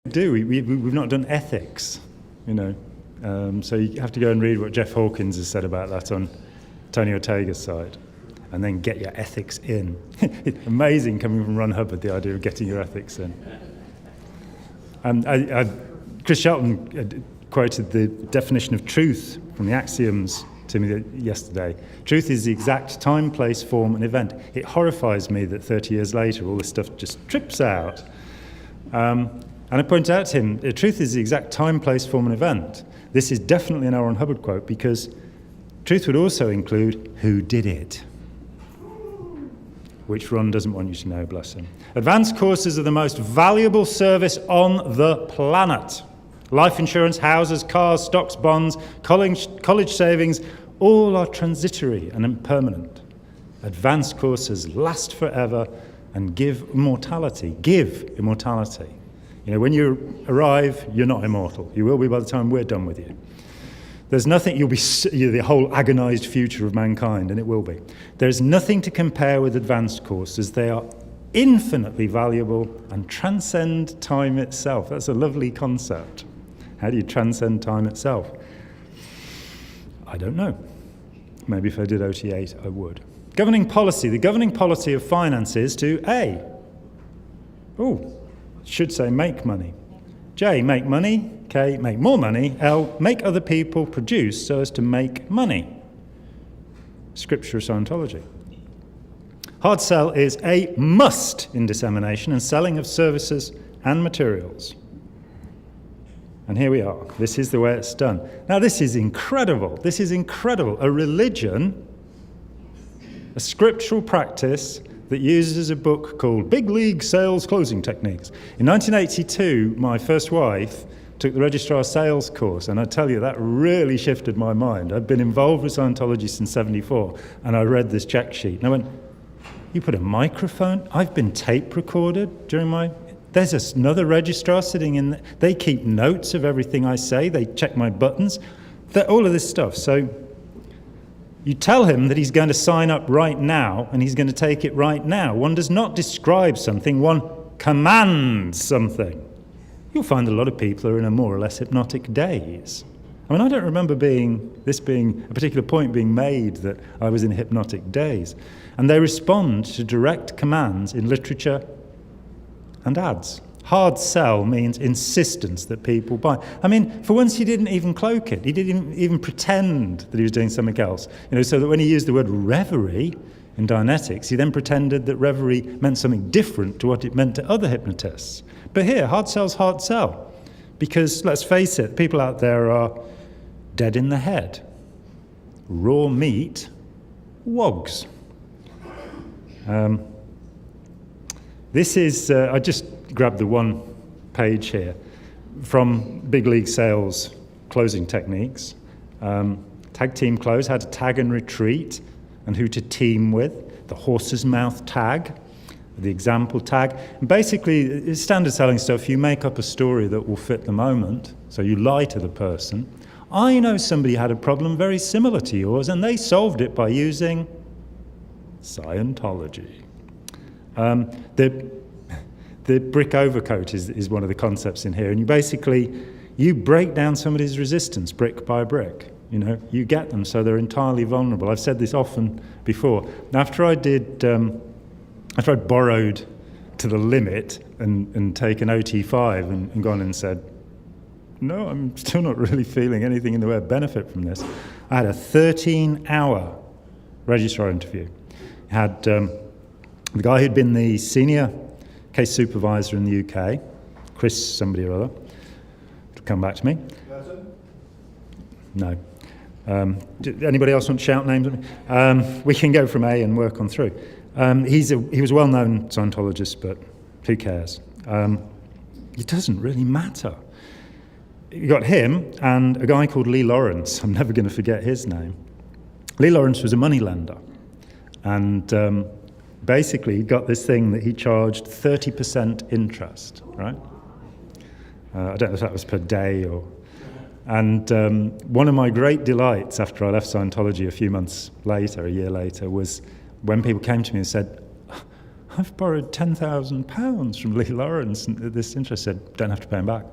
We've not done ethics, you know. So you have to go and read what Jeff Hawkins has said about that on Tony Ortega's side, and then get your ethics in. It's amazing coming from Ron Hubbard, the idea of getting your ethics in. Chris Shelton quoted the definition of truth from the Axioms to me yesterday. Truth is the exact time, place, form, and event. It horrifies me that 30 years later all this stuff just trips out. And I point out to him, truth is the exact time, place, form, and event. This is definitely an L. Ron Hubbard quote, because truth would also include who did it, which Ron doesn't want you to know, bless him. Advanced courses are the most valuable service on the planet. Life insurance, houses, cars, stocks, bonds, college savings, all are transitory and impermanent. Advanced courses last forever and give immortality. You know, when you arrive, you're not immortal. You will be by the time we're done with you. There's nothing, you're the whole agonized future of mankind, and it will be. There's nothing to compare with advanced courses. They are infinitely valuable and transcend time itself. That's a lovely concept. How do you transcend time itself? I don't know. Maybe if I did OT8, I would. Governing policy. The governing policy of finance is to A. Should say make money. J, make money. K, make more money. L, make other people produce so as to make money. Scripture of Scientology. Hard sell is a must in dissemination and selling of services and materials. And here we are. This is the way it's done. Now, this is incredible. This is incredible. A religion, a scriptural practice that uses a book called Big League Sales Closing Techniques. In 1982, my first wife took the Registrar Sales course, and I tell you, that really shifted my mind. I've been involved with Scientology since '74, and I read this check sheet, and I went, you put a microphone? I've been tape recorded during my... There's another registrar sitting in there. They keep notes of everything I say. They check my buttons. All of this stuff. So you tell him that he's going to sign up right now, and he's going to take it right now. One does not describe something, one commands something. You'll find a lot of people are in a more or less hypnotic daze. I mean, I don't remember this being a particular point being made that I was in a hypnotic daze. And they respond to direct commands in literature and ads. Hard sell means insistence that people buy. I mean, for once he didn't even cloak it. He didn't even pretend that he was doing something else. You know, so that when he used the word reverie in Dianetics, he then pretended that reverie meant something different to what it meant to other hypnotists. But here, hard sell's hard sell. Because, let's face it, people out there are dead in the head. Raw meat, wogs. This is, I just grabbed the one page here from Big League Sales Closing Techniques. Tag team close, how to tag and retreat, and who to team with. The horse's mouth tag, the example tag. And basically, it's standard selling stuff. You make up a story that will fit the moment, so you lie to the person. I know somebody had a problem very similar to yours, and they solved it by using Scientology. The brick overcoat is one of the concepts in here, and you break down somebody's resistance brick by brick. You know, you get them so they're entirely vulnerable. I've said this often before. After I borrowed to the limit and taken OT5 and gone and said, no, I'm still not really feeling anything in the way of benefit from this, I had a 13-hour registrar interview. I had the guy who'd been the senior case supervisor in the UK, Chris somebody or other, to come back to me. No. Anybody else want to shout names at me? We can go from A and work on through. He was a well-known Scientologist, but who cares? It doesn't really matter. You got him and a guy called Lee Lawrence. I'm never going to forget his name. Lee Lawrence was a moneylender, and basically he got this thing that he charged 30% interest, right? I don't know if that was per day or... And one of my great delights after I left Scientology a few months later, a year later, was when people came to me and said, I've borrowed £10,000 from Lee Lawrence and this interest. I said, don't have to pay him back.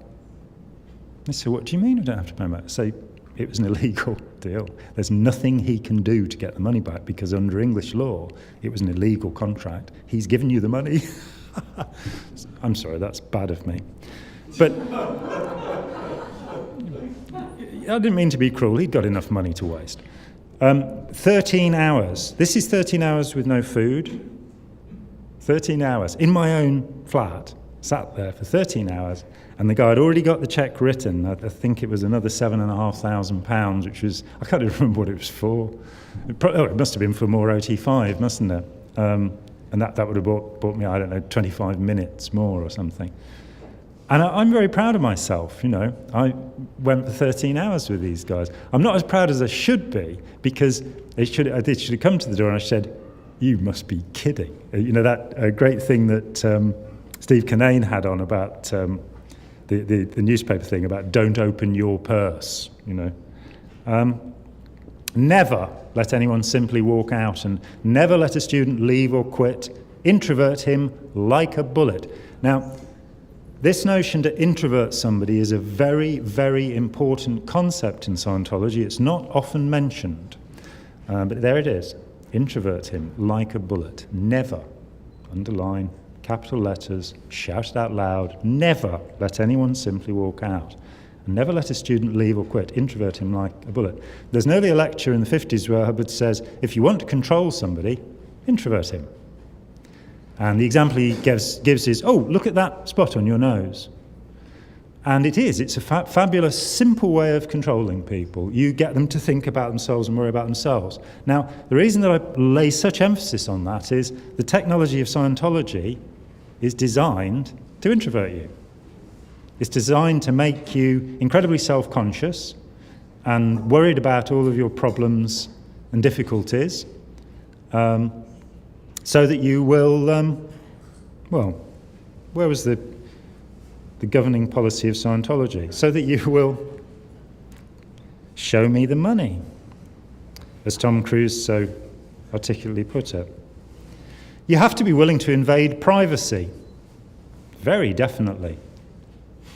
They said, what do you mean I don't have to pay him back? I say, it was an illegal deal. There's nothing he can do to get the money back because under English law, it was an illegal contract. He's given you the money. I'm sorry, that's bad of me. But I didn't mean to be cruel. He'd got enough money to waste. 13 hours. This is 13 hours with no food. 13 hours in my own flat. Sat there for 13 hours. And the guy had already got the cheque written. I think it was another £7,500, which was, I can't even remember what it was for. It must have been for more OT5, mustn't it? And that would have bought me, I don't know, 25 minutes more or something. And I'm very proud of myself, you know. I went for 13 hours with these guys. I'm not as proud as I should be because I should have come to the door and I said, you must be kidding. You know, that great thing that Steve Kinane had on about the newspaper thing about don't open your purse, you know. Never let anyone simply walk out and never let a student leave or quit. Introvert him like a bullet. Now, this notion to introvert somebody is a very, very important concept in Scientology. It's not often mentioned, but there it is. Introvert him like a bullet. Never, underline, capital letters, shout it out loud, never let anyone simply walk out. And never let a student leave or quit. Introvert him like a bullet. There's an earlier lecture in the 50s where Hubbard says, if you want to control somebody, introvert him. And the example he gives is, oh, look at that spot on your nose. And it's a fabulous, simple way of controlling people. You get them to think about themselves and worry about themselves. Now, the reason that I lay such emphasis on that is the technology of Scientology is designed to introvert you. It's designed to make you incredibly self-conscious and worried about all of your problems and difficulties, so that you will, well, where was the governing policy of Scientology? So that you will show me the money, as Tom Cruise so articulately put it. You have to be willing to invade privacy. Very definitely.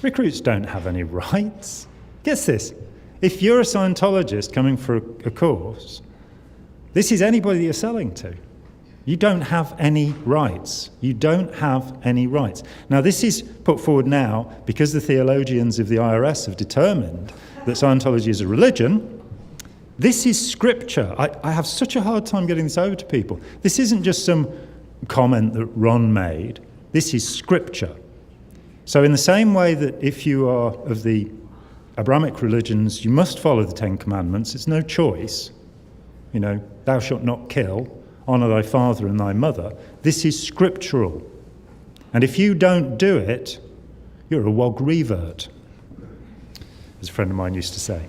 Recruits don't have any rights. Guess this. If you're a Scientologist coming for a course, this is anybody that you're selling to. You don't have any rights. You don't have any rights. Now, this is put forward now because the theologians of the IRS have determined that Scientology is a religion. This is scripture. I have such a hard time getting this over to people. This isn't just some comment that Ron made. This is scripture. So in the same way that if you are of the Abrahamic religions, you must follow the Ten Commandments. It's no choice. You know, thou shalt not kill, honour thy father and thy mother. This is scriptural. And if you don't do it, you're a wog revert, as a friend of mine used to say.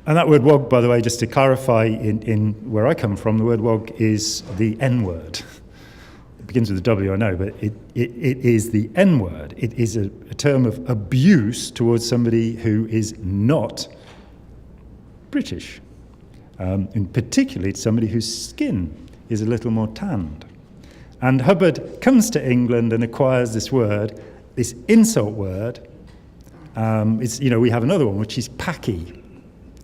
And that word wog, by the way, just to clarify, in where I come from, the word wog is the N-word. It begins with a W, I know, but it is the N-word. It is a term of abuse towards somebody who is not British, and particularly to somebody whose skin is a little more tanned. And Hubbard comes to England and acquires this word, this insult word. We have another one, which is packy.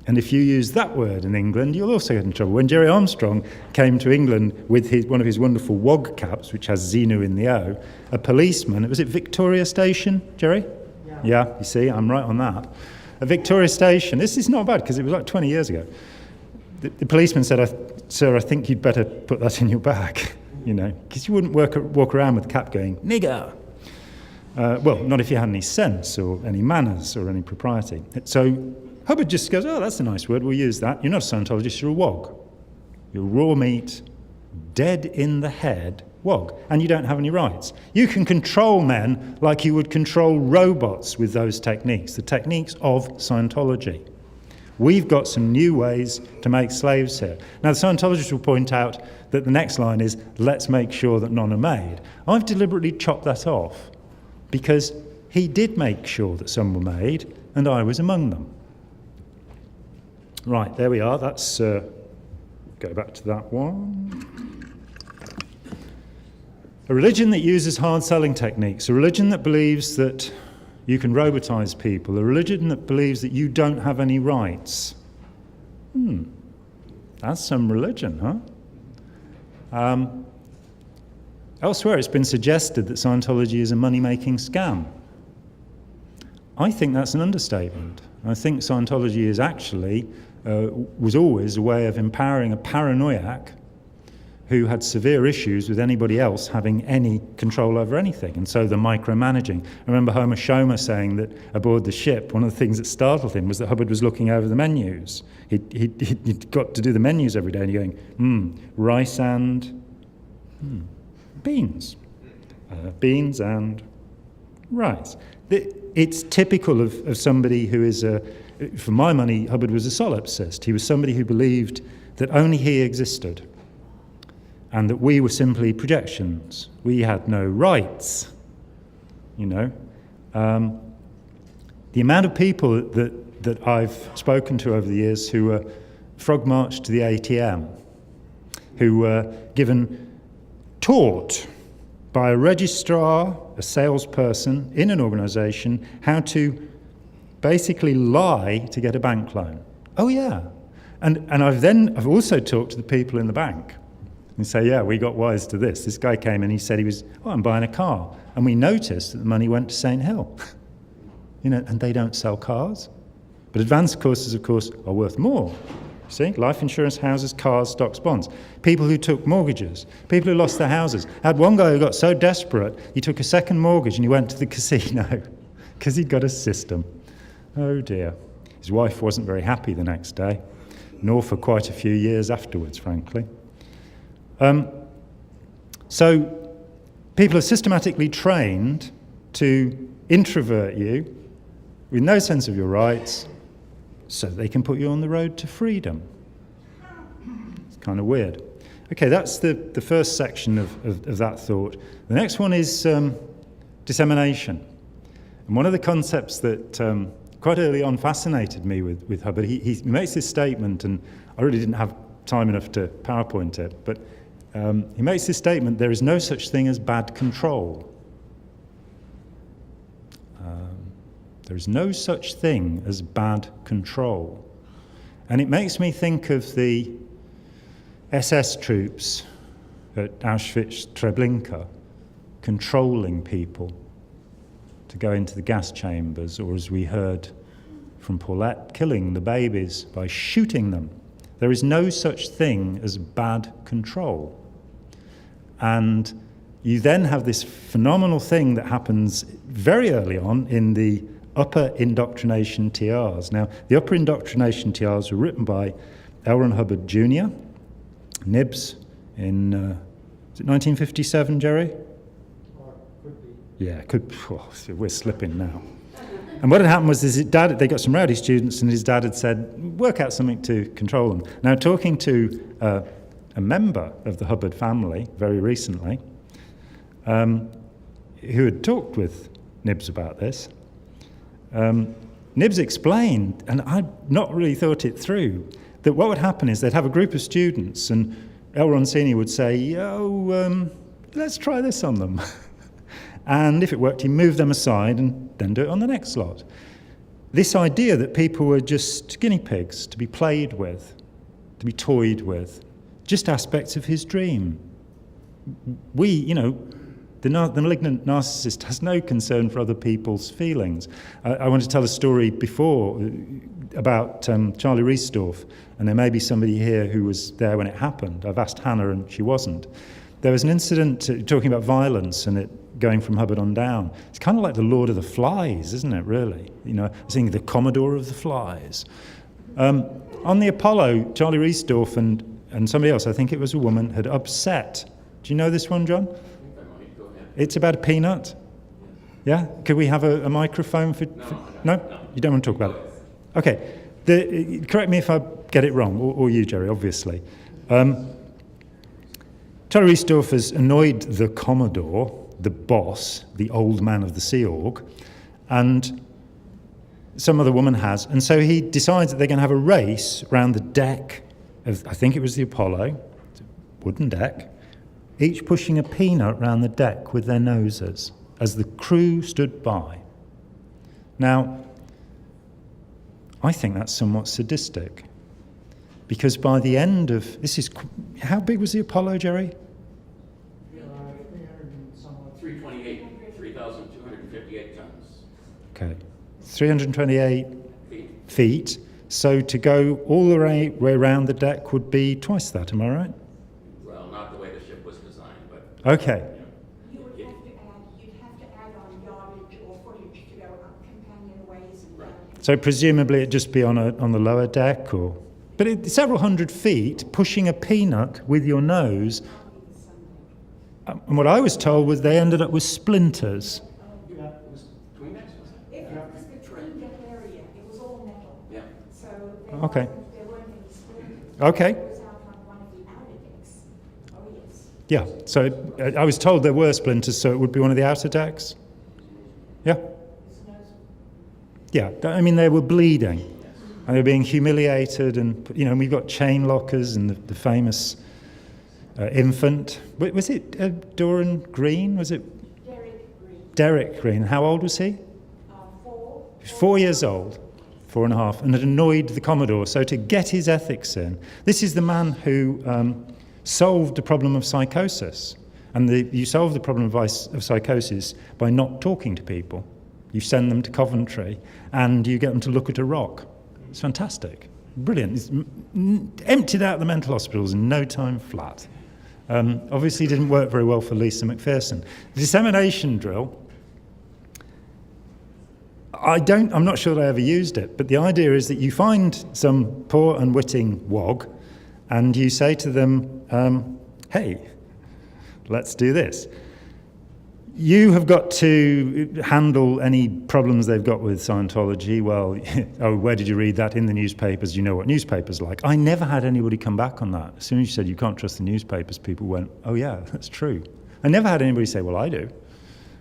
And if you use that word in England, you'll also get in trouble. When Jerry Armstrong came to England with one of his wonderful wog caps, which has Xenu in the O, a policeman, was it Victoria Station, Jerry? Yeah, you see, I'm right on that. At Victoria Station, this is not bad because it was like 20 years ago. The policeman said, sir, I think you'd better put that in your bag, you know, because you wouldn't walk around with the cap going, nigger. Well, not if you had any sense or any manners or any propriety. So Hubbard just goes, oh, that's a nice word, we'll use that. You're not a Scientologist, you're a wog. You're raw meat, dead in the head wog, and you don't have any rights. You can control men like you would control robots with those techniques, the techniques of Scientology. We've got some new ways to make slaves here. Now, the Scientologists will point out that the next line is, let's make sure that none are made. I've deliberately chopped that off because he did make sure that some were made, and I was among them. Right, there we are. That's, go back to that one. A religion that uses hard selling techniques, a religion that believes that you can robotize people, a religion that believes that you don't have any rights. That's some religion, huh? Elsewhere, it's been suggested that Scientology is a money-making scam. I think that's an understatement. I think Scientology is actually, was always a way of empowering a paranoiac who had severe issues with anybody else having any control over anything, and so the micromanaging. I remember Homer Shomer saying that aboard the ship, one of the things that startled him was that Hubbard was looking over the menus. He'd got to do the menus every day, and you're going, rice and beans. Beans and rice. It's typical of somebody who is, for my money, Hubbard was a solipsist. He was somebody who believed that only he existed, and that we were simply projections. We had no rights, you know. The amount of people that I've spoken to over the years who were frog marched to the ATM, who were taught by a registrar, a salesperson in an organisation, how to basically lie to get a bank loan. Oh yeah, and I've also talked to the people in the bank. And say, yeah, we got wise to this. This guy came and he said I'm buying a car. And we noticed that the money went to St. Hill. You know, and they don't sell cars. But advanced courses, of course, are worth more. See, life insurance, houses, cars, stocks, bonds. People who took mortgages, people who lost their houses. I had one guy who got so desperate, he took a second mortgage and he went to the casino because he'd got a system. Oh dear. His wife wasn't very happy the next day, nor for quite a few years afterwards, frankly. So people are systematically trained to introvert you with no sense of your rights so they can put you on the road to freedom. It's kind of weird. Okay, that's the first section of that thought. The next one is dissemination. And one of the concepts that quite early on fascinated me with Hubbard, he makes this statement, and I really didn't have time enough to PowerPoint it, but he makes this statement: there is no such thing as bad control. There is no such thing as bad control. And it makes me think of the SS troops at Auschwitz-Treblinka controlling people to go into the gas chambers, or as we heard from Paulette, killing the babies by shooting them. There is no such thing as bad control. And you then have this phenomenal thing that happens very early on in the upper indoctrination TRs. Now, the upper indoctrination TRs were written by L. Ron Hubbard Jr., Nibs, in, is it 1957, Jerry? Could be. Yeah, could. Oh, we're slipping now. And what had happened was his dad, they got some rowdy students, and his dad had said, work out something to control them. Now, talking to a member of the Hubbard family very recently, who had talked with Nibs about this, Nibs explained, and I'd not really thought it through, that what would happen is they'd have a group of students, and L. Ron Sr. would say, let's try this on them. And if it worked, he'd move them aside and then do it on the next lot. This idea that people were just guinea pigs to be played with, to be toyed with, just aspects of his dream. The malignant narcissist has no concern for other people's feelings. I want to tell a story before about Charlie Riesdorf, and there may be somebody here who was there when it happened. I've asked Hannah and she wasn't. There was an incident talking about violence and it going from Hubbard on down. It's kind of like the Lord of the Flies, isn't it, really? You know, I think the Commodore of the Flies. On the Apollo, Charlie Riesdorf and somebody else, I think it was a woman, had upset. Do you know this one, John? It's about a peanut. Yeah? Could we have a microphone for... No? You don't want to talk about it? Okay. Correct me if I get it wrong, or you, Jerry, obviously. Charlie Riesdorf has annoyed the Commodore, the boss, the old man of the Sea Org, and some other woman has. And so he decides that they're going to have a race around the deck of, I think it was the Apollo, wooden deck, each pushing a peanut round the deck with their noses, as the crew stood by. Now, I think that's somewhat sadistic, because by the end of, how big was the Apollo, Jerry? 300 and somewhat. 3,258 tons. Okay, 328 feet. So to go all the way around the deck would be twice that, am I right? Well, not the way the ship was designed, but... Okay. You'd have to add on yardage or footage to go up companionways and Right. So presumably it'd just be on the lower deck, or... But several hundred feet, pushing a peanut with your nose. And what I was told was they ended up with splinters. Yeah, it was between that, was it? If it was between that area, it was all metal. Yeah. So Okay. there weren't any splinters. Okay. It was out on one of the outer decks. Oh, yes. Yeah, so I was told there were splinters, so it would be one of the outer decks? Yeah? Yeah, I mean, they were bleeding, and they were being humiliated, and, you know, we've got chain lockers and the famous infant. Was it Doran Green? Was it? Derek Green. Derek Green. How old was he? 4. He was 4 years old, 4.5, and had annoyed the Commodore. So to get his ethics in, this is the man who solved the problem of psychosis. And you solve the problem of psychosis by not talking to people. You send them to Coventry, and you get them to look at a rock. It's fantastic. Brilliant. It's emptied out the mental hospitals in no time flat. Obviously didn't work very well for Lisa McPherson. The dissemination drill, I'm not sure that I ever used it, but the idea is that you find some poor unwitting wog and you say to them, hey, let's do this. You have got to handle any problems they've got with Scientology. Well, oh, where did you read that? In the newspapers. You know what newspapers are like. I never had anybody come back on that. As soon as you said you can't trust the newspapers, people went, oh yeah, that's true. I never had anybody say, well, I do,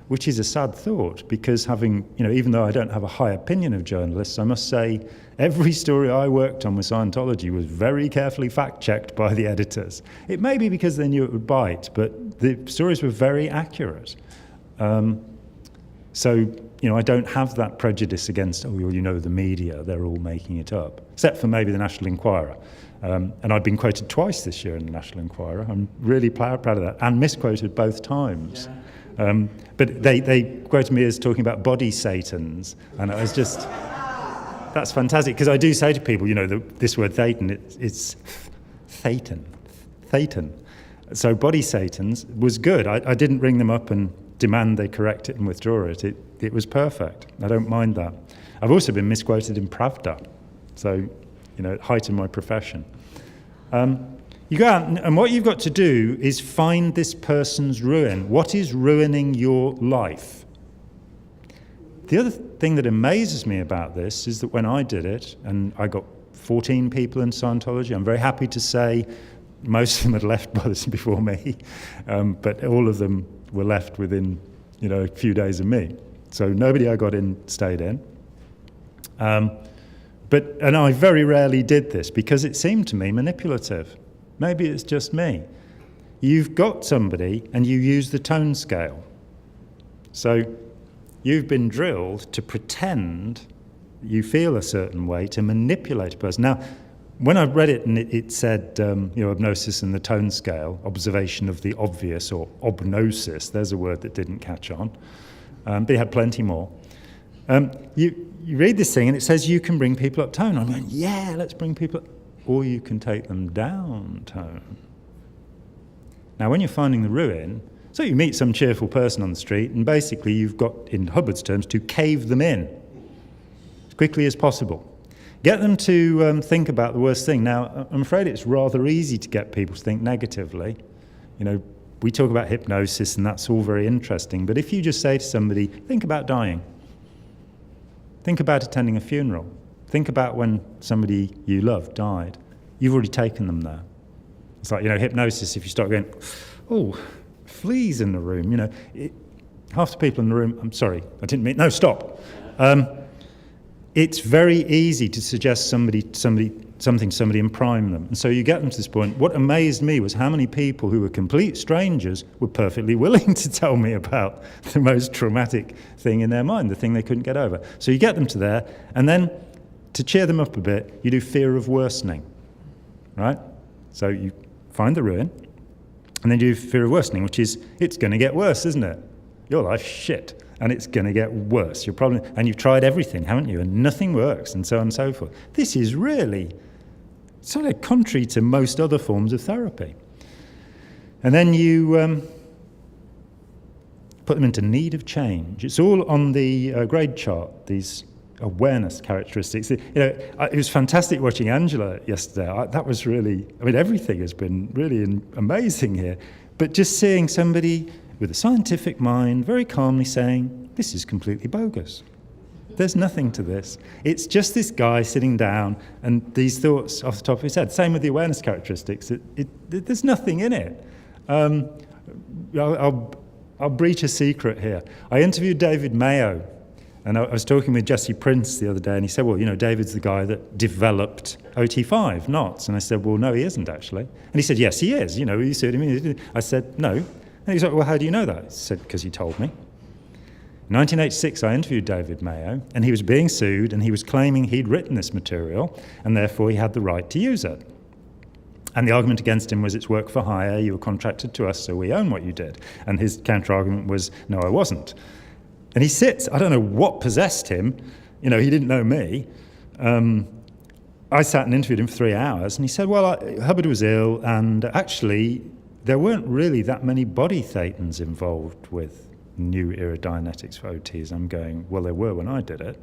which is a sad thought, because having, you know, even though I don't have a high opinion of journalists, I must say every story I worked on with Scientology was very carefully fact-checked by the editors. It may be because they knew it would bite, but the stories were very accurate. So, you know, I don't have that prejudice against, oh, you know, the media, they're all making it up, except for maybe the National Enquirer. And I've been quoted twice this year in the National Enquirer. I'm really proud of that, and misquoted both times. But they quoted me as talking about body satans, and I was just, that's fantastic, because I do say to people, you know, this word Thetan, it's Thetan. So body satans was good. I didn't ring them up and demand they correct it and withdraw it. It was perfect. I don't mind that. I've also been misquoted in Pravda, so, you know, it heightened my profession. You go out, and what you've got to do is find this person's ruin. What is ruining your life? The other thing that amazes me about this is that when I did it, and I got 14 people in Scientology, I'm very happy to say most of them had left before me, but all of them were left within, you know, a few days of me. So nobody I got in stayed in. And I very rarely did this because it seemed to me manipulative. Maybe it's just me. You've got somebody and you use the tone scale. So you've been drilled to pretend you feel a certain way, to manipulate a person. Now, when I read it and it said, you know, obnosis and the tone scale, observation of the obvious, or obnosis, there's a word that didn't catch on, but it had plenty more. You read this thing and it says you can bring people up tone. I'm going, yeah, let's bring people up. Or you can take them down tone. Now, when you're finding the ruin, so you meet some cheerful person on the street, and basically you've got, in Hubbard's terms, to cave them in as quickly as possible. Get them to think about the worst thing. Now, I'm afraid it's rather easy to get people to think negatively. You know, we talk about hypnosis, and that's all very interesting. But if you just say to somebody, think about dying. Think about attending a funeral. Think about when somebody you love died. You've already taken them there. It's like, you know, hypnosis, if you start going, oh, fleas in the room, you know, half the people in the room, I'm sorry, I didn't mean, no, stop. it's very easy to suggest something to somebody and prime them. And so you get them to this point. What amazed me was how many people who were complete strangers were perfectly willing to tell me about the most traumatic thing in their mind, the thing they couldn't get over. So you get them to there, and then to cheer them up a bit, you do fear of worsening, right? So you find the ruin, and then you do fear of worsening, which is, it's going to get worse, isn't it? Your life's shit, and it's going to get worse. And you've tried everything, haven't you? And nothing works, and so on and so forth. This is really sort of contrary to most other forms of therapy. And then you put them into need of change. It's all on the grade chart, these awareness characteristics. It was fantastic watching Angela yesterday. That was really, everything has been really amazing here. But just seeing somebody with a scientific mind very calmly saying, this is completely bogus. There's nothing to this. It's just this guy sitting down and these thoughts off the top of his head. Same with the awareness characteristics. There's nothing in it. I'll breach a secret here. I interviewed David Mayo, and I was talking with Jesse Prince the other day, and he said, well, David's the guy that developed OT5, knots. And I said, well, no, he isn't actually. And he said, yes, he is. You see what I mean? I said, no. And he said, well, how do you know that? I said, because he told me. In 1986, I interviewed David Mayo, and he was being sued, and he was claiming he'd written this material, and therefore he had the right to use it. And the argument against him was, it's work for hire, you were contracted to us, so we own what you did. And his counter-argument was, no, I wasn't. And he sits, I don't know what possessed him, he didn't know me. I sat and interviewed him for 3 hours, and he said, well, Hubbard was ill, and actually, there weren't really that many body thetans involved with new era Dianetics for OTs. I'm going, well, there were when I did it.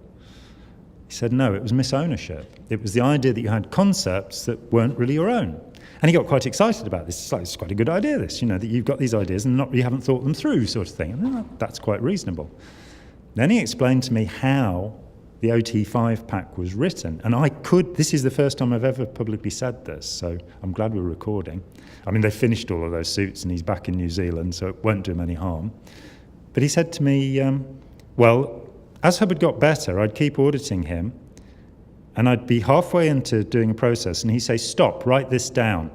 He said, no, it was misownership. It was the idea that you had concepts that weren't really your own. And he got quite excited about this. It's like, it's quite a good idea, this, that you've got these ideas and you haven't thought them through, sort of thing. And that's quite reasonable. Then he explained to me how the OT5 pack was written. And this is the first time I've ever publicly said this, so I'm glad we're recording. They finished all of those suits and he's back in New Zealand, so it won't do him any harm. But he said to me, well, as Hubbard got better, I'd keep auditing him, and I'd be halfway into doing a process, and he'd say, stop, write this down.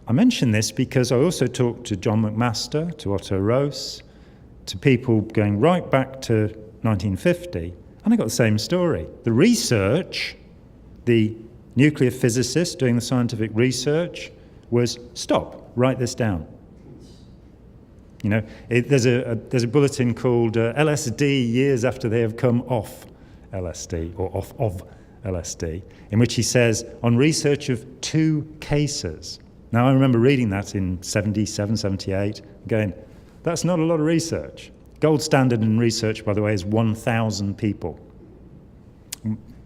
I mention this because I also talked to John McMaster, to Otto Rose, to people going right back to 1950, and I got the same story. The research, the nuclear physicist doing the scientific research was, stop, write this down. There's a bulletin called LSD years after they have come off LSD, or off of LSD, in which he says, on research of 2 cases. Now, I remember reading that in 77, 78, going, that's not a lot of research. Gold standard in research, by the way, is 1,000 people.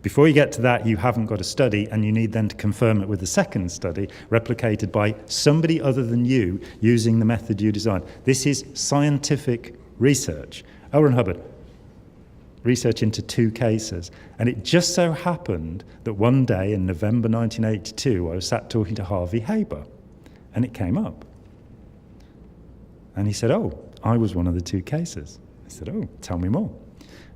Before you get to that, you haven't got a study, and you need then to confirm it with a second study, replicated by somebody other than you, using the method you designed. This is scientific research. L. Ron Hubbard, research into 2 cases. And it just so happened that one day in November 1982, I was sat talking to Harvey Haber, and it came up. And he said, oh, I was one of the 2 cases. I said, oh, tell me more.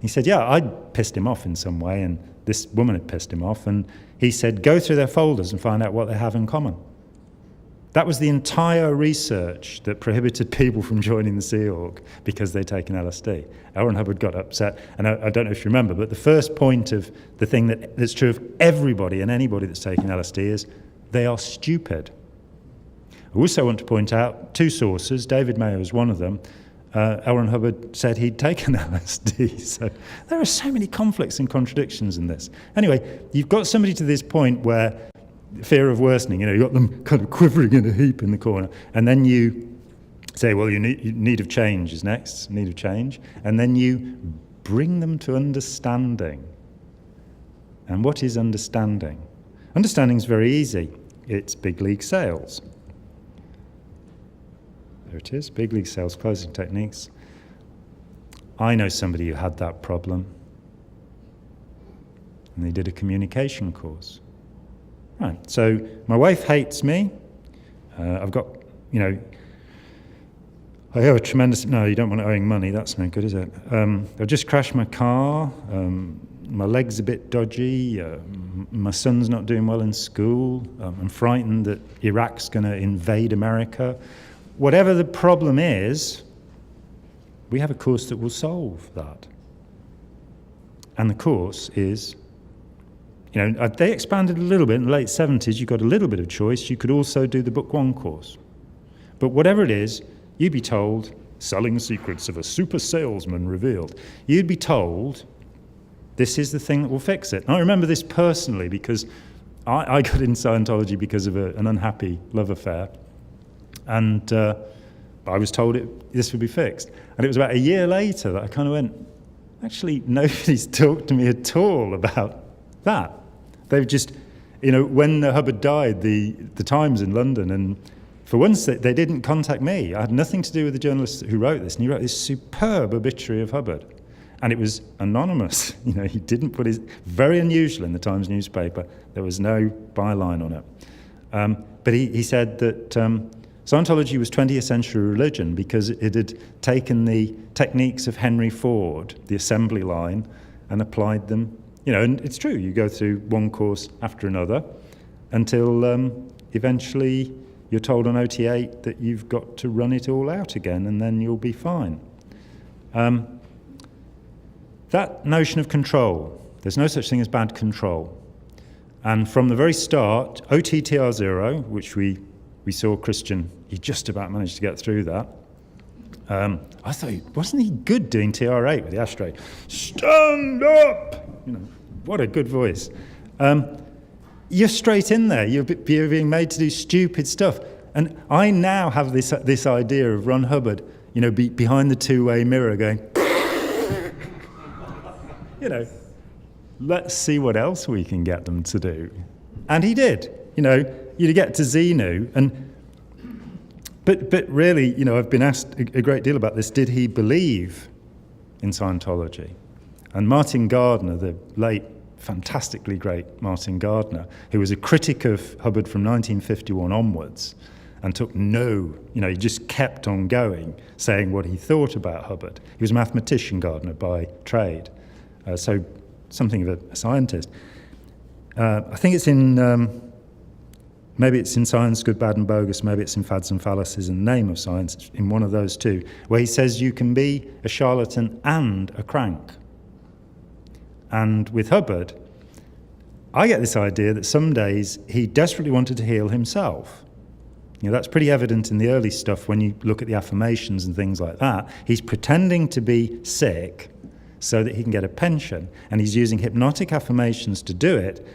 He said, yeah, I'd pissed him off in some way, and this woman had pissed him off, and he said, go through their folders and find out what they have in common. That was the entire research that prohibited people from joining the Sea Org because they'd taken LSD. L. Ron Hubbard got upset, and I don't know if you remember, but the first point of the thing that's true of everybody and anybody that's taken LSD is they are stupid. I also want to point out 2 sources. David Mayo is one of them. L. Ron Hubbard said he'd taken LSD. So there are so many conflicts and contradictions in this. Anyway, you've got somebody to this point where fear of worsening, you've got them kind of quivering in a heap in the corner. And then you say, well, need of change is next, need of change. And then you bring them to understanding. And what is understanding? Understanding is very easy. It's big league sales. There it is, big league sales, closing techniques. I know somebody who had that problem, and they did a communication course. Right, so my wife hates me. I've got, I owe a tremendous... No, you don't want owing money. That's no good, is it? I've just crashed my car. My leg's a bit dodgy. My son's not doing well in school. I'm frightened that Iraq's going to invade America. Whatever the problem is, we have a course that will solve that. And the course is, they expanded a little bit in the late 70s. You got a little bit of choice. You could also do the Book 1 course. But whatever it is, you'd be told, selling secrets of a super salesman revealed. You'd be told, this is the thing that will fix it. And I remember this personally because I got in Scientology because of an unhappy love affair. And I was told this would be fixed. And it was about a year later that I kind of went, actually, nobody's talked to me at all about that. They've just, when Hubbard died, the Times in London, and for once they didn't contact me. I had nothing to do with the journalist who wrote this, and he wrote this superb obituary of Hubbard. And it was anonymous. He didn't put his... Very unusual in the Times newspaper. There was no byline on it. But he said that Scientology was 20th century religion because it had taken the techniques of Henry Ford, the assembly line, and applied them. And it's true, you go through one course after another until eventually you're told on OT8 that you've got to run it all out again, and then you'll be fine. That notion of control, there's no such thing as bad control. And from the very start, OTTR0, which we saw Christian, he just about managed to get through that. I thought, wasn't he good doing TR8 with the ashtray? Stand up! What a good voice. You're straight in there. You're being made to do stupid stuff. And I now have this idea of Ron Hubbard, behind the two-way mirror going, let's see what else we can get them to do. And he did. You get to Xenu, but really, I've been asked a great deal about this. Did he believe in Scientology? And Martin Gardner, the late, fantastically great Martin Gardner, who was a critic of Hubbard from 1951 onwards, and took he just kept on going, saying what he thought about Hubbard. He was a mathematician, Gardner, by trade, so something of a scientist. I think it's in... maybe it's in Science, Good, Bad and Bogus, maybe it's in Fads and Fallacies in the Name of Science, in one of those two, where he says you can be a charlatan and a crank. And with Hubbard, I get this idea that some days he desperately wanted to heal himself. That's pretty evident in the early stuff when you look at the affirmations and things like that. He's pretending to be sick so that he can get a pension, and he's using hypnotic affirmations to do it.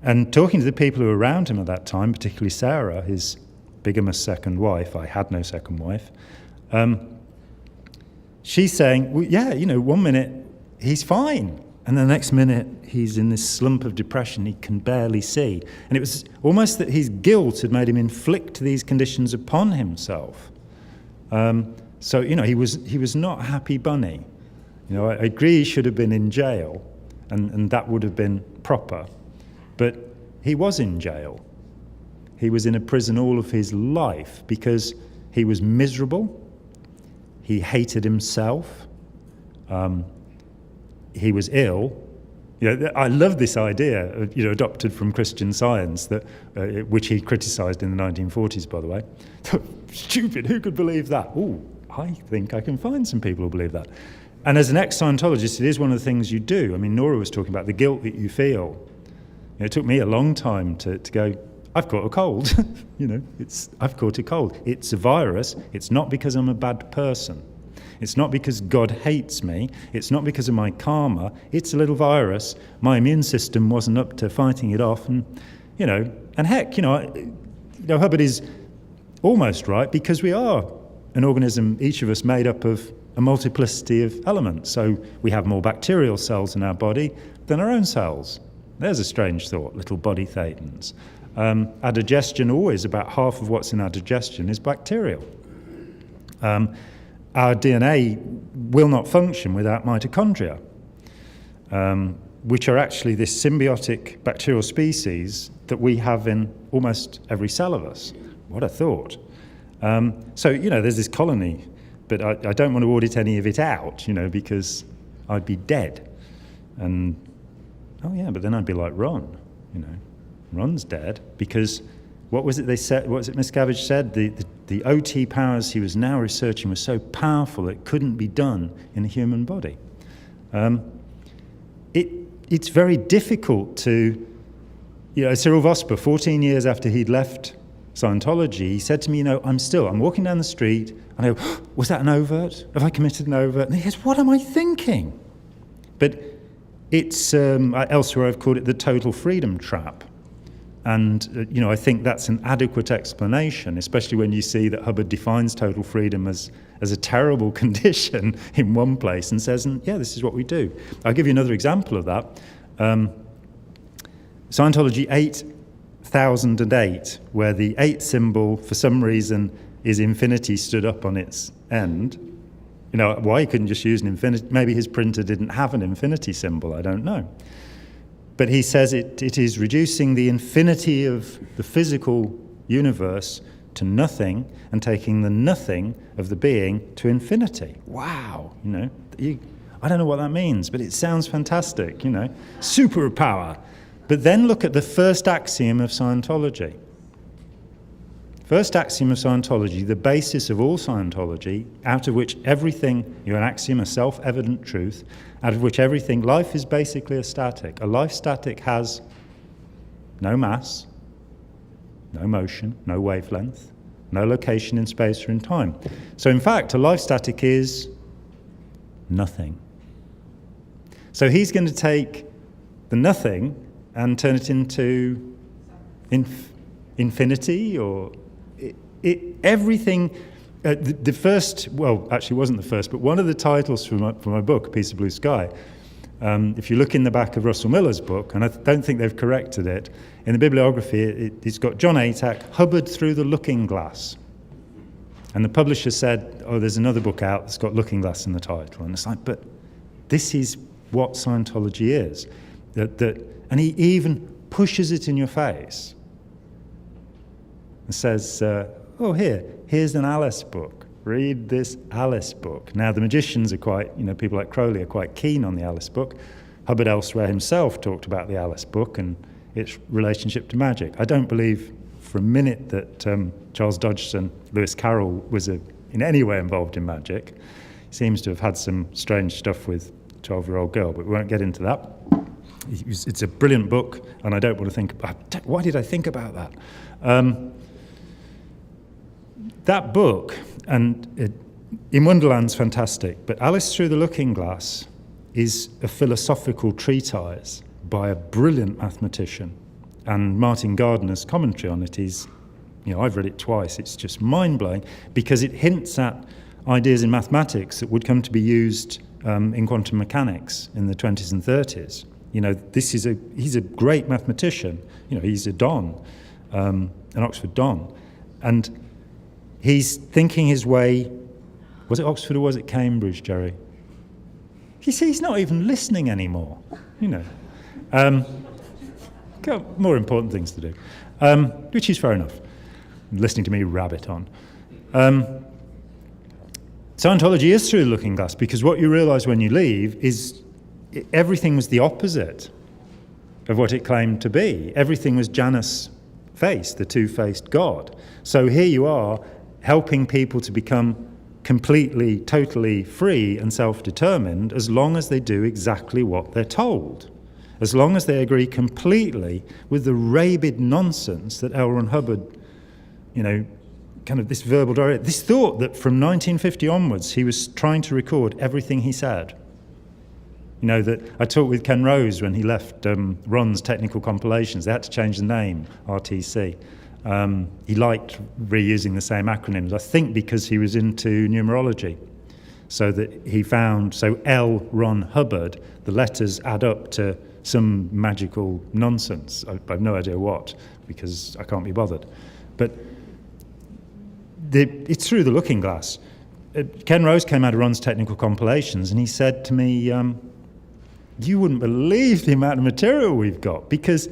And talking to the people who were around him at that time, particularly Sarah, his bigamous second wife — I had no second wife — she's saying, well, yeah, 1 minute he's fine, and the next minute he's in this slump of depression he can barely see. And it was almost that his guilt had made him inflict these conditions upon himself. So, he was not happy bunny. I agree he should have been in jail, and that would have been proper. But he was in jail. He was in a prison all of his life because he was miserable. He hated himself. He was ill. I love this idea, adopted from Christian Science, that which he criticised in the 1940s, by the way. Stupid, who could believe that? Oh, I think I can find some people who believe that. And as an ex-Scientologist, it is one of the things you do. Nora was talking about the guilt that you feel. It took me a long time to go, I've caught a cold. I've caught a cold. It's a virus. It's not because I'm a bad person. It's not because God hates me. It's not because of my karma. It's a little virus. My immune system wasn't up to fighting it off. And, and heck, Hubbard is almost right because we are an organism, each of us, made up of a multiplicity of elements. So we have more bacterial cells in our body than our own cells. There's a strange thought, little body thetans. Our digestion, always about half of what's in our digestion is bacterial. Our DNA will not function without mitochondria, which are actually this symbiotic bacterial species that we have in almost every cell of us. What a thought. So, there's this colony but I don't want to audit any of it out, because I'd be dead. And, oh yeah, but then I'd be like Ron, Ron's dead because what was it they said, what was it Miscavige said? The OT powers he was now researching were so powerful it couldn't be done in a human body. It's very difficult to, Cyril Vosper, 14 years after he'd left Scientology, he said to me, I'm walking down the street, and I go, was that an overt? Have I committed an overt? And he goes, what am I thinking? But it's, elsewhere I've called it the total freedom trap. And, I think that's an adequate explanation, especially when you see that Hubbard defines total freedom as a terrible condition in one place and says, this is what we do. I'll give you another example of that. Scientology 8008, where the 8 symbol, for some reason, is infinity stood up on its end. Why he couldn't just use an infinity? Maybe his printer didn't have an infinity symbol, I don't know. But he says it is reducing the infinity of the physical universe to nothing and taking the nothing of the being to infinity. Wow, I don't know what that means, but it sounds fantastic, superpower. But then look at the first axiom of Scientology. First axiom of Scientology, the basis of all Scientology, out of which everything, an axiom, a self-evident truth, out of which everything, life is basically a static. A life static has no mass, no motion, no wavelength, no location in space or in time. So in fact, a life static is nothing. So he's going to take the nothing and turn it into infinity, or everything. The first, actually it wasn't the first, but one of the titles for my book, A Piece of Blue Sky, if you look in the back of Russell Miller's book, and I don't think they've corrected it, in the bibliography it's got John Atack, Hubbard Through the Looking Glass. And the publisher said, there's another book out that's got Looking Glass in the title. And it's like, but this is what Scientology is. And he even pushes it in your face and says, here's an Alice book. Read this Alice book. Now, the magicians are quite, people like Crowley are quite keen on the Alice book. Hubbard elsewhere himself talked about the Alice book and its relationship to magic. I don't believe for a minute that Charles Dodgson, Lewis Carroll, was in any way involved in magic. He seems to have had some strange stuff with a 12-year-old girl, but we won't get into that. It's a brilliant book, and I don't want to think about, why did I think about that? That book, and In Wonderland's fantastic, but Alice Through the Looking Glass is a philosophical treatise by a brilliant mathematician. And Martin Gardner's commentary on it is, I've read it twice, it's just mind-blowing, because it hints at ideas in mathematics that would come to be used in quantum mechanics in the 20s and 30s. He's a great mathematician, he's a Don, an Oxford Don. And he's thinking his way, was it Oxford or was it Cambridge, Jerry? You see, he's not even listening anymore, Got more important things to do, which is fair enough. Listening to me rabbit on. Scientology is through the looking glass, because what you realise when you leave is everything was the opposite of what it claimed to be. Everything was Janus faced, the two-faced God. So here you are, helping people to become completely, totally free and self-determined as long as they do exactly what they're told. As long as they agree completely with the rabid nonsense that L. Ron Hubbard, kind of this verbal direct, this thought that from 1950 onwards he was trying to record everything he said. That I talked with Ken Rose when he left Ron's technical compilations. They had to change the name, RTC. He liked reusing the same acronyms, I think because he was into numerology. So that he found, L. Ron Hubbard, the letters add up to some magical nonsense. I have no idea what, because I can't be bothered. But it's through the looking glass. Ken Rose came out of Ron's technical compilations, and he said to me, you wouldn't believe the amount of material we've got, because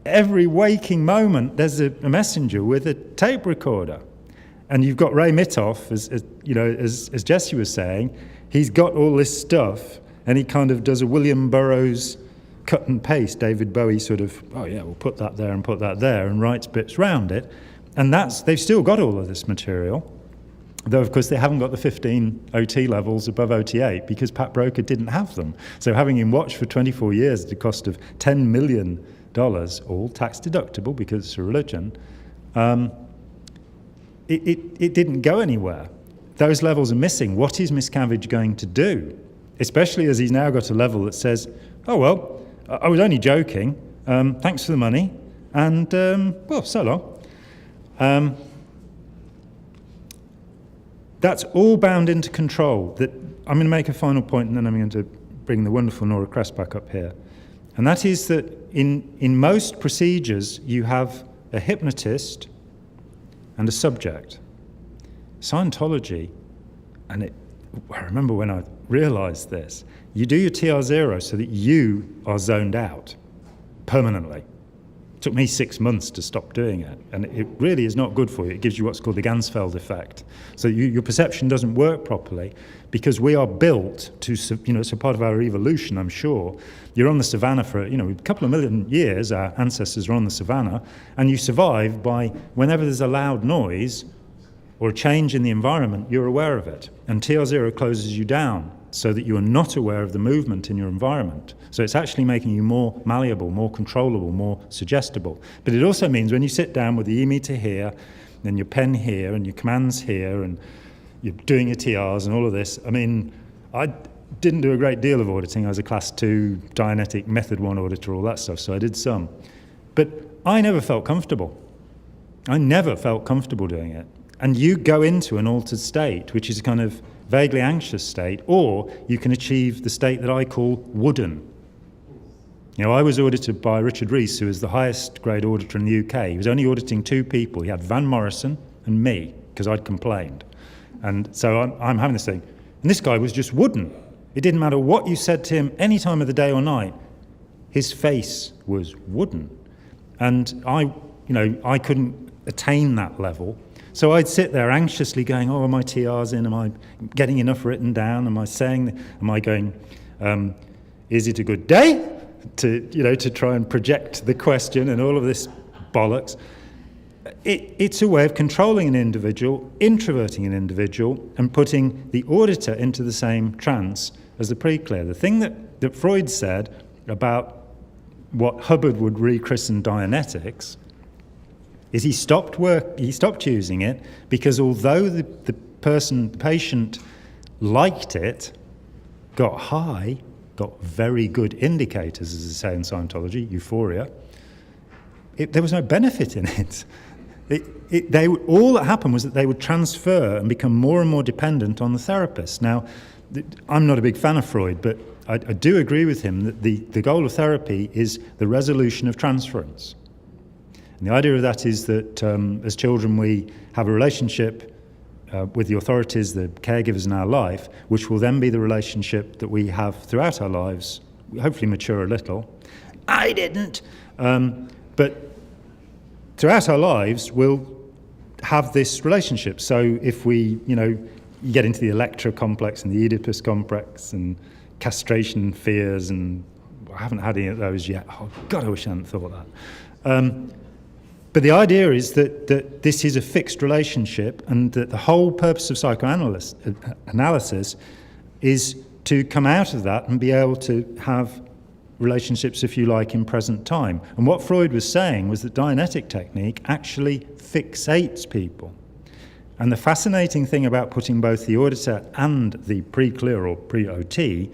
every waking moment there's a messenger with a tape recorder. And you've got Ray Mitoff, as Jesse was saying, he's got all this stuff, and he kind of does a William Burroughs cut and paste, David Bowie sort of, oh yeah, we'll put that there and put that there, and writes bits round it. And they've still got all of this material, though of course they haven't got the 15 OT levels above OT8 because Pat Broker didn't have them. So having him watch for 24 years at the cost of $10 million, all tax deductible because it's a religion, it didn't go anywhere. Those levels are missing. What is Miscavige going to do? Especially as he's now got a level that says, oh well, I was only joking, thanks for the money, and well, so long. That's all bound into control. That I'm going to make a final point, and then I'm going to bring the wonderful Nora Kress back up here. And that is that in most procedures, you have a hypnotist and a subject. Scientology, and I remember when I realized this, you do your TR0 so that you are zoned out permanently. It took me 6 months to stop doing it, and it really is not good for you. It gives you what's called the Ganzfeld effect. So your perception doesn't work properly because we are built to, it's a part of our evolution, I'm sure. You're on the savannah for, a couple of million years, our ancestors are on the savannah, and you survive by, whenever there's a loud noise or a change in the environment, you're aware of it. And TR0 closes you down so that you are not aware of the movement in your environment. So it's actually making you more malleable, more controllable, more suggestible. But it also means when you sit down with the e-meter here, and your pen here, and your commands here, and you're doing your TRs and all of this, I didn't do a great deal of auditing. I was a Class 2 Dianetic Method 1 auditor, all that stuff, so I did some. But I never felt comfortable. I never felt comfortable doing it. And you go into an altered state, which is a kind of vaguely anxious state, or you can achieve the state that I call wooden. I was audited by Richard Rees, who is the highest grade auditor in the UK. He was only auditing 2 people. He had Van Morrison and me, because I'd complained. And so I'm having this thing. And this guy was just wooden. It didn't matter what you said to him any time of the day or night. His face was wooden. And I couldn't attain that level. So I'd sit there anxiously going, are my TRs in? Am I getting enough written down? Am I going, is it a good day? To try and project the question and all of this bollocks. It's a way of controlling an individual, introverting an individual, and putting the auditor into the same trance as the pre-clear. The thing that Freud said about what Hubbard would rechristen Dianetics is he stopped using it because although the patient liked it, got high, got very good indicators, as they say in Scientology, euphoria, there was no benefit in it. All that happened was that they would transfer and become more and more dependent on the therapist. Now, I'm not a big fan of Freud, but I do agree with him that the goal of therapy is the resolution of transference. And the idea of that is that as children we have a relationship with the authorities, the caregivers in our life, which will then be the relationship that we have throughout our lives, hopefully mature a little. I didn't. But throughout our lives, we'll have this relationship. So if we, you get into the Electra complex and the Oedipus complex and castration fears, and I haven't had any of those yet. Oh, God, I wish I hadn't thought that. But the idea is that this is a fixed relationship, and that the whole purpose of psychoanalysis is to come out of that and be able to have relationships, if you like, in present time. And what Freud was saying was that Dianetic technique actually fixates people. And the fascinating thing about putting both the auditor and the pre-clear or pre-OT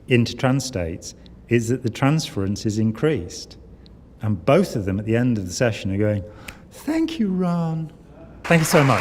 into trance states is that the transference is increased. And both of them at the end of the session are going, thank you, Ron. Thank you so much.